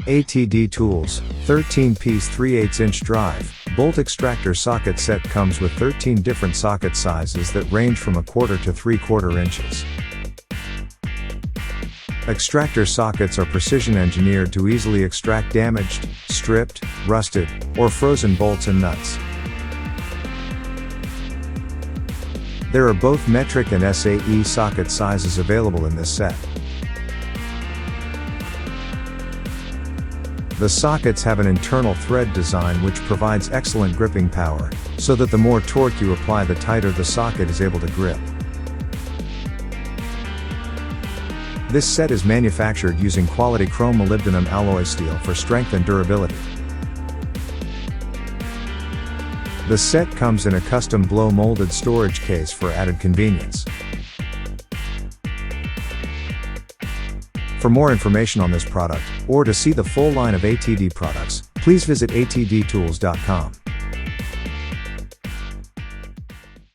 ATD Tools, 13-piece 3/8-inch drive, bolt extractor socket set comes with 13 different socket sizes that range from 1/4 to 3/4 inches. Extractor sockets are precision engineered to easily extract damaged, stripped, rusted, or frozen bolts and nuts. There are both metric and SAE socket sizes available in this set. The sockets have an internal thread design which provides excellent gripping power, so that the more torque you apply, the tighter the socket is able to grip. This set is manufactured using quality chrome-molybdenum alloy steel for strength and durability. The set comes in a custom blow-molded storage case for added convenience. For more information on this product, or to see the full line of ATD products, please visit atdtools.com.